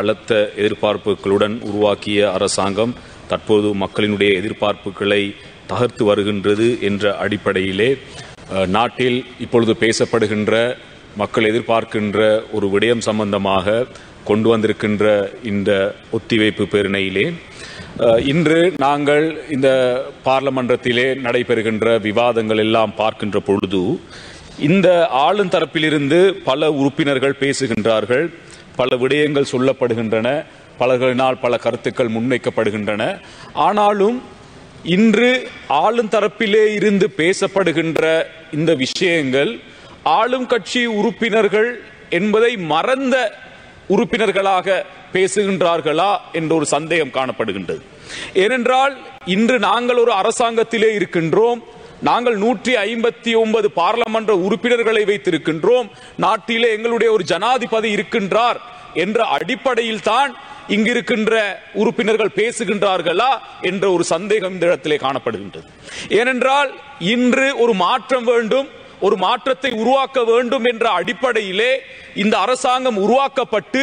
பலத்த எதிர்பார்ப்புகளுடன் உருவாக்கிய அரசாங்கம் தற்போது மக்களினுடைய எதிர்பார்ப்புகளை தகர்த்து வருகின்றது என்ற அடிப்படையிலே நாட்டில் இப்பொழுது பேசப்படுகின்ற மக்கள் எதிர்பார்க்கின்ற ஒரு விடயம் சம்பந்தமாக கொண்டு வந்திருக்கின்ற இந்த ஒத்திவைப்பு பேரணியிலே இன்று நாங்கள் இந்த பார்லமன்றத்திலே நடைபெறுகின்ற விவாதங்கள் எல்லாம் பார்க்கின்ற பொழுது இந்த ஆளும் தரப்பிலிருந்து பல உறுப்பினர்கள் பேசுகின்றார்கள், பல விடயங்கள் சொல்லப்படுகின்றன, பலர்களினால் பல கருத்துக்கள் முன்வைக்கப்படுகின்றன. ஆனாலும் இன்று ஆளும் தரப்பிலே இருந்து பேசப்படுகின்ற இந்த விஷயங்கள் ஆளும் கட்சி உறுப்பினர்கள் என்பதை மறந்த உறுப்பினர்களாக பேசுகின்றார்களா என்ற ஒரு சந்தேகம் காணப்படுகின்றது. ஏனென்றால் இன்று நாங்கள் ஒரு அரசாங்கத்திலே இருக்கின்றோம், நாங்கள் 159 பாராளுமன்ற உறுப்பினர்களை வைத்திருக்கின்றோம், நாட்டிலே எங்களுடைய ஒரு ஜனாதிபதி இருக்கின்றார் என்ற அடிப்படையில் தான் இங்கிருக்கின்ற உறுப்பினர்கள் பேசுகின்றார்களா என்ற ஒரு சந்தேகம் இந்த இடத்திலே காணப்படுகின்றது. ஏனென்றால் இன்று ஒரு மாற்றம் வேண்டும், ஒரு மாற்றத்தை உருவாக்க வேண்டும் என்ற அடிப்படையிலே இந்த அரசாங்கம் உருவாக்கப்பட்டு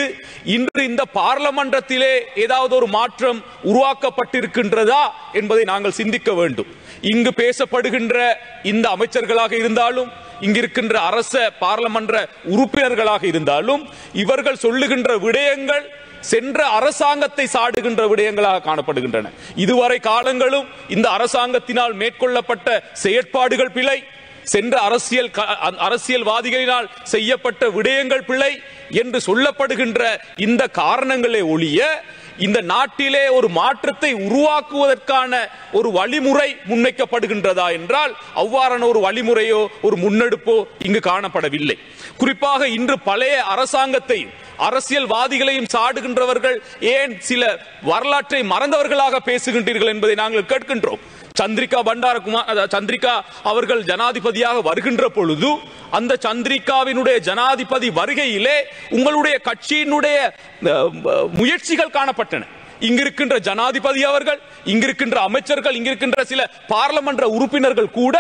இன்று இந்த பார்லமன்றத்திலே ஏதாவது ஒரு மாற்றம் உருவாக்கப்பட்டிருக்கின்றதா என்பதை நாங்கள் சிந்திக்க வேண்டும். இங்கு பேசப்படுகின்ற இந்த அமைச்சர்களாக இருந்தாலும் இங்கிருக்கின்ற அரச பார்லமன்ற உறுப்பினர்களாக இருந்தாலும் இவர்கள் சொல்லுகின்ற விடயங்கள் சென்ற அரசாங்கத்தை சாடுகின்ற விடயங்களாக காணப்படுகின்றன. இதுவரை காலங்களும் இந்த அரசாங்கத்தினால் மேற்கொள்ளப்பட்ட செயற்பாடுகள் பிழை, சென்ற அரசியல்வாதிகளினால் செய்யப்பட்ட விடயங்கள் பிழை என்று சொல்லப்படுகின்ற இந்த காரணங்களே ஒழிய இந்த நாட்டிலே ஒரு மாற்றத்தை உருவாக்குவதற்கான ஒரு வழிமுறை முன்வைக்கப்படுகின்றதா என்றால் அவ்வாறான ஒரு வழிமுறையோ ஒரு முன்னெடுப்போ இங்கு காணப்படவில்லை. குறிப்பாக இன்று பழைய அரசாங்கத்தையும் அரசியல்வாதிகளையும் சாடுகின்றவர்கள் ஏன் சில வரலாற்றை மறந்தவர்களாக பேசுகின்றீர்கள் என்பதை நாங்கள் கேட்கின்றோம். சந்திரிகா அவர்கள் ஜனாதிபதியாக வருகின்ற பொழுது அந்த சந்திரிகாவினுடைய ஜனாதிபதி வருகையிலே உங்களுடைய கட்சியினுடைய முயற்சிகள் காணப்பட்டன. இங்கிருக்கின்ற ஜனாதிபதி அவர்கள், இங்கிருக்கின்ற அமைச்சர்கள், இங்கிருக்கின்ற சில பார்லமன்ற உறுப்பினர்கள் கூட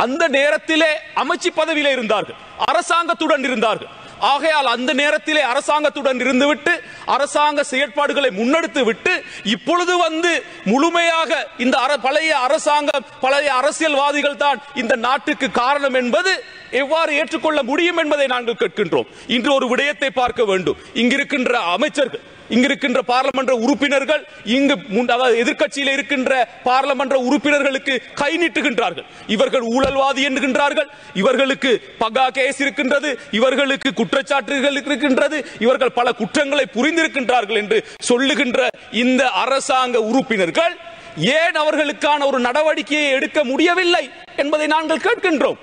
அந்த நேரத்திலே அமைச்சு பதவியிலே இருந்தார்கள், அரசாங்கத்துடன் இருந்தார்கள். ஆகையால் அந்த நேரத்திலே அரசாங்கத்துடன் இருந்துவிட்டு அரசாங்க செயற்பாடுகளை முன்னெடுத்து விட்டு இப்பொழுது வந்து முழுமையாக இந்த பழைய அரசாங்கம், பழைய அரசியல்வாதிகள் தான் இந்த நாட்டுக்கு காரணம் என்பது எவ்வாறு ஏற்றுக்கொள்ள முடியும் என்பதை நாங்கள் கேட்கின்றோம். இன்று ஒரு விடயத்தை பார்க்க வேண்டும். இங்கிருக்கின்ற அமைச்சர்கள், இங்கிருக்கின்ற பார்லமன்ற உறுப்பினர்கள் இங்கு எதிர்க்கட்சியில் இருக்கின்ற பார்லமன்ற உறுப்பினர்களுக்கு கை நீட்டுகின்றார்கள். இவர்கள் ஊழல்வாதி என்கின்றார்கள், இவர்களுக்கு பகா கேஸ் இருக்கின்றது, இவர்களுக்கு குற்றச்சாட்டுகள் இருக்கின்றது, இவர்கள் பல குற்றங்களை புரிந்திருக்கின்றார்கள் என்று சொல்லுகின்ற இந்த அரசாங்க உறுப்பினர்கள் ஏன் அவர்களுக்கான ஒரு நடவடிக்கையை எடுக்க முடியவில்லை என்பதை நாங்கள் கேட்கின்றோம்.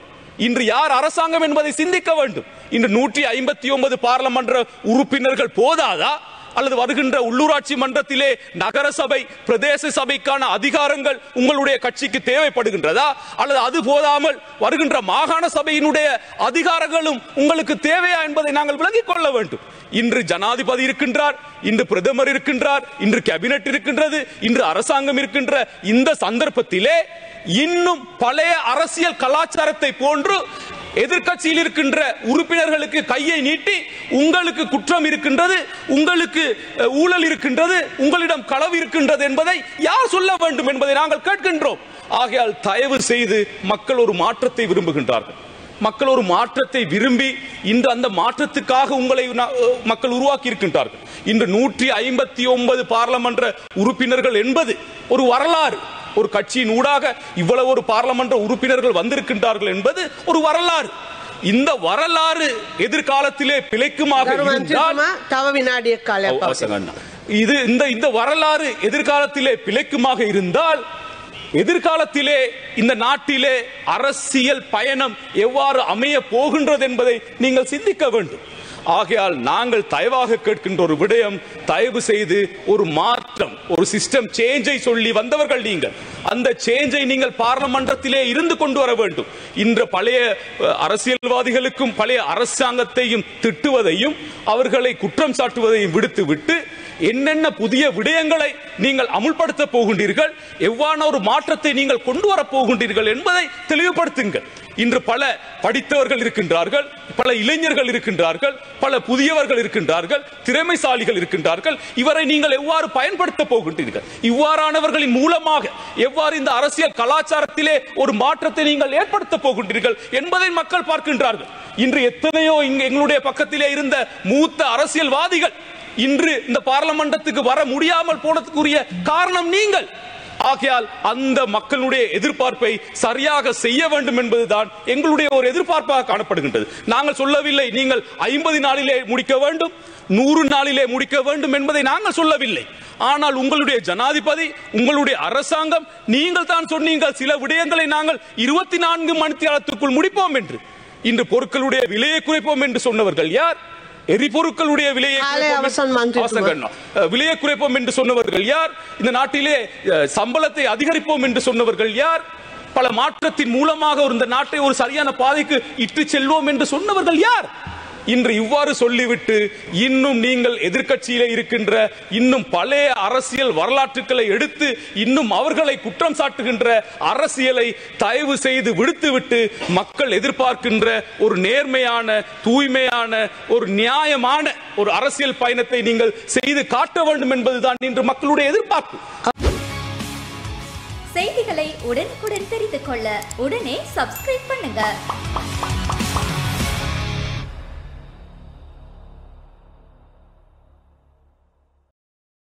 இன்று யார் அரசாங்கம் என்பதை சிந்திக்க வேண்டும். இன்று 159 பாராளுமன்ற உறுப்பினர்கள் போதாதா? அல்லது வருகின்ற உள்ளூராட்சி மன்றத்திலே நகர சபை, பிரதேச சபைக்கான அதிகாரங்கள் உங்களுடைய கட்சிக்கு தேவைப்படுகின்றதா? அல்லது அது போதாமல் வருகின்ற மாகாண சபையினுடைய அதிகாரங்களும் உங்களுக்கு தேவையா என்பதை நாங்கள் விளங்கிக் கொள்ள வேண்டும். இன்று ஜனாதிபதி இருக்கின்றார், இன்று பிரதமர் இருக்கின்றார், இன்று கேபினெட் இருக்கின்றது, இன்று அரசாங்கம் இருக்கின்ற இந்த சந்தர்ப்பத்திலே இன்னும் பழைய அரசியல் கலாச்சாரத்தை போன்று எதிர்க்கட்சியில் இருக்கின்ற உறுப்பினர்களுக்கு கையை நீட்டி உங்களுக்கு குற்றம் இருக்கின்றது, உங்களுக்கு ஊழல் இருக்கின்றது, உங்களிடம் களவு இருக்கின்றது என்பதை யார் சொல்ல வேண்டும் என்பதை நாங்கள் கேட்கின்றோம். ஆகையால் தயவு செய்து மக்கள் ஒரு மாற்றத்தை விரும்புகின்றார்கள். மக்கள் ஒரு மாற்றத்தை விரும்பி இன்று அந்த மாற்றத்துக்காக உங்களை மக்கள் உருவாக்கி இருக்கின்றார்கள். இன்று 159 பாராளுமன்ற உறுப்பினர்கள் என்பது ஒரு வரலாறு. ஒரு கட்சியின் ஊடாக இவ்வளவு ஒரு பாராளுமன்ற உறுப்பினர்கள் வந்திருக்கின்றார்கள் என்பது ஒரு வரலாறு. இந்த வரலாறு எதிர்காலத்திலே பிழைக்குமாக இருந்தால் இந்த வரலாறு எதிர்காலத்திலே பிழைக்குமாக இருந்தால் எதிர்காலத்திலே இந்த நாட்டிலே அரசியல் பயணம் எவ்வாறு அமைய போகின்றது என்பதை நீங்கள் சிந்திக்க வேண்டும். ஆகையால் நாங்கள் தயவாக கேட்கின்ற ஒரு விடயம், தயவு செய்து ஒரு மாற்றம், ஒரு சிஸ்டம் சேஞ்சை சொல்லி வந்தவர்கள் நீங்கள். அந்த சேஞ்சை நீங்கள் பார்லமன்றத்திலே இருந்து கொண்டு வர வேண்டும். இன்று பழைய அரசியல்வாதிகளுக்கும் பழைய அரசாங்கத்தையும் திட்டுவதையும் அவர்களை குற்றம் சாட்டுவதையும் விடுத்துவிட்டு என்னென்ன புதிய விடயங்களை நீங்கள் அமுல்படுத்த போகின்றீர்கள், எவ்வாறான ஒரு மாற்றத்தை நீங்கள் கொண்டு வர போகின்றீர்கள் என்பதை தெளிவுபடுத்துங்கள். இன்று பல படித்தவர்கள் இருக்கின்றார்கள், பல இளைஞர்கள் இருக்கின்றார்கள், பல புதியவர்கள் இருக்கின்றார்கள், திறமைசாலிகள் இருக்கின்றார்கள். இவரை நீங்கள் எவ்வாறு பயன்படுத்த போகின்றீர்கள், இவ்வாறானவர்களின் மூலமாக எவ்வாறு இந்த அரசியல் கலாச்சாரத்திலே ஒரு மாற்றத்தை நீங்கள் ஏற்படுத்த போகின்றீர்கள் என்பதை மக்கள் பார்க்கின்றார்கள். இன்று எத்தனையோ எங்களுடைய பக்கத்திலே இருந்த மூத்த அரசியல்வாதிகள் இன்று இந்த பாராளுமன்றத்துக்கு வர முடியாமல் போனதுக்குரிய காரணம் நீங்கள். ஆகையால் அந்த மக்களுடைய எதிர்பார்ப்பை சரியாக செய்ய வேண்டும் என்பதுதான் எங்களுடைய ஒரு எதிர்பார்ப்பாக காணப்படுகின்றது. நாங்கள் சொல்லவில்லை நீங்கள் 50 நாளிலே முடிக்க வேண்டும், 100 நாளிலே முடிக்க வேண்டும் என்பதை நாங்கள் சொல்லவில்லை. ஆனால் உங்களுடைய ஜனாதிபதி, உங்களுடைய அரசாங்கம், நீங்கள் தான் சொன்னீங்கள் சில விடயங்களை நாங்கள் 24 மணித்தியாலத்துக்குள் முடிப்போம் என்று. இன்று பொருட்களுடைய விலையை குறைப்போம் என்று சொன்னவர்கள் யார்? எரிபொருட்களுடைய விலையை குறைப்போம் என்று சொன்னவர்கள் யார்? இந்த நாட்டிலே சம்பளத்தை அதிகரிப்போம் என்று சொன்னவர்கள் யார்? பல மாற்றத்தின் மூலமாக இந்த நாட்டை ஒரு சரியான பாதைக்கு இட்டு செல்வோம் என்று சொன்னவர்கள் யார்? இன்று இவ்வாறு சொல்லிவிட்டு இன்னும் நீங்கள் எதிர்க்கட்சியிலே இருக்கின்ற இன்னும் பழைய அரசியல் வரலாற்றுகளை எடுத்து இன்னும் அவர்களை குற்றம் சாட்டுகின்ற அரசியலை தயவு செய்து விடுத்துவிட்டு மக்கள் எதிர்பார்க்கின்ற ஒரு நேர்மையான, தூய்மையான, ஒரு நியாயமான ஒரு அரசியல் பயணத்தை நீங்கள் செய்து காட்ட வேண்டும் என்பதுதான் இன்று மக்களுடைய எதிர்பார்ப்பு. செய்திகளை உடனுக்குடன் தெரிந்து கொள்ள உடனே சப்ஸ்கிரைப் பண்ணுங்க.